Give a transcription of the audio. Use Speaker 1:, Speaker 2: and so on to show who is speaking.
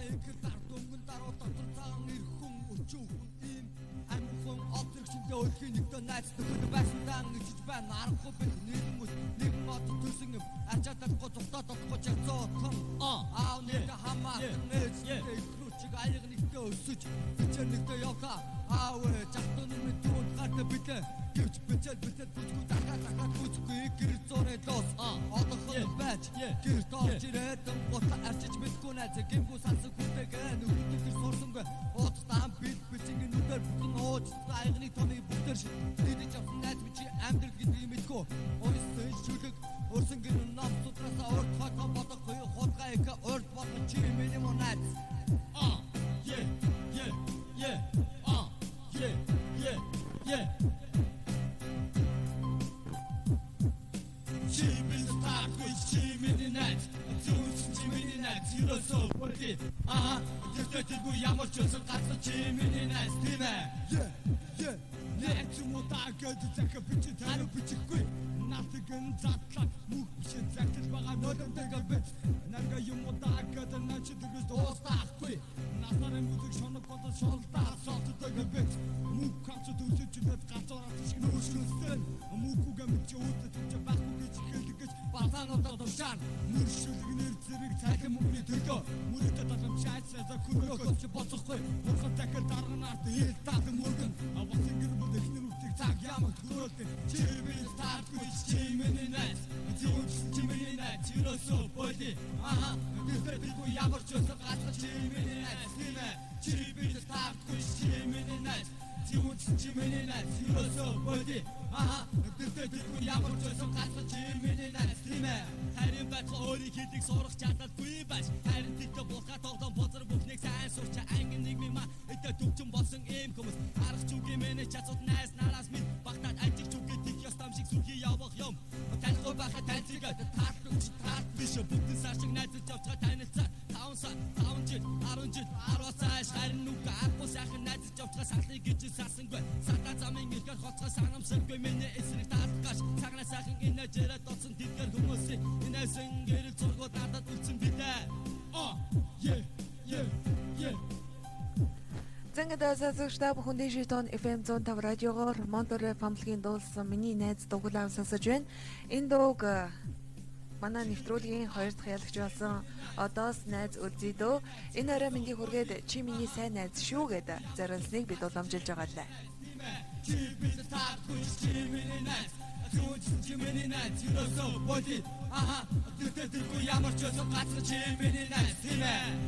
Speaker 1: их дард өнгөн даруй дотор цагаан ир хүн өчүүхэн ийм амархан отрыг шиндээ өрхийн нэгдөө найз нөхөд байсандаа ичж байна аргагүй бид нэгэн нэгэн од төсөн юм ачаатахгүй зогтоод одохгүй чагцоо том аав нэг хамаа нэж ихрүүчиг аяг нэгдээ өсөж бичээр нэгдээ явха аав жахтны минь түүнд гардаг битээ гэвч бичээр бүжгүй дахиад бүжгүй гэр зурээ дос одохон байж гэр тоож ирээд гота арчиж мэдгүй найз гэмгүй сансан хүнтэйгээ нүдээр суурсангүй уудтаан бичиг нүдээр бүхэн ууж аягны томыг бүгдээр шидэж авсан найз бичи амьдрал гэдэг мэдгүй ойсон шүлэг өрсөн гэр ном сутраасаа урд хатан бодохгүй хутгаа их урд бодох чи миний монайз Чимин стартгүй чимин найз зүс чимин найз юусоо бүрти тэтгэдэггүй ямар ч өсөн гацсан чимин найз тийм ээ Найз муудаа гэдэг зах бич тань бичихгүй натгэн затлаа мөх биш захиж байгаа нөлөөтэйг бит нарга юм удаа гэдэг нач дэгс доостахгүй насарын музик шоног бодол шолдаа сотдог бит мөх канц төсөждөд гацаарч шиг нөөшрөсөн мөхүгэ мэч өөдөж байхгүй гэж хэлдэг батануудад дуршаан мөршөлгнэр зэрэг цахим мөнгөний төлөө мөрөдөд талам шаацаа за күрөөгч боцохгүй мөхөд дахиад дарганаарт хэл таад мөргөн авсан гэр эхнэр үтгийг цаг ямагт хөрөлдөн чимэн стартгүй чимэн найз зүс чимэн найз юусоо боди тэтгэдэггүй ямар ч өсөн гацсан чимэн найз тийм ээ чимэн стартгүй чимэн найз зүс чимэн найз юусоо боди тэтгэдэггүй ямар ч өсөн гацсан чимэн найз тийм ээ харин бацаа өөрийг хийдэг сурах чадалгүй байж харин тэгтээ булхаа тоглоом бозор бүхнийг сайн сурч анги нэг юм этэ төвчөн болсон эм хүмүүс харах чүгэ мэнэ чацууд найз нараас минь багтаад ажиг чүгэ тик ястам шиг сүрхий явах юм таньгүй байхад таньцгээд таарлууч таарт биш бүгд сарчиг найзаж авчгаа танилцаа 5 сар 5 жил 10 жил 10 цааш харин нүг агуу сайхан найзаж авчгаа сахлыг гэж сасангүй сатаа замын иргэр хоцгоо санамсаргүй миний эсрэг таалгаш цагнаа сайхан инэжэрэ доцсон тэдгэр хүмүүсийн инээсэн гэрэл зургууд надад үлдсэн битээ
Speaker 2: Зангадаса зөвштэй бүхэн дэжитон FM 105 радиогоор Монтре фамилгийн дуулсан миний найз дугуулаа сонсож байна. Энэ дууг манай нэвтрүүлгийн 2 дахь ялагч болсон одоос найз Үзидөө энэ орой мэндийг хүргээд чи миний сайн найз шүү гэдэг зориулсныг бид уламжилж байгаа лээ. Чимэний найз юусоо боди тэтгэдэггүй ямар ч өсөн гацсан чимэний найз тийм ээ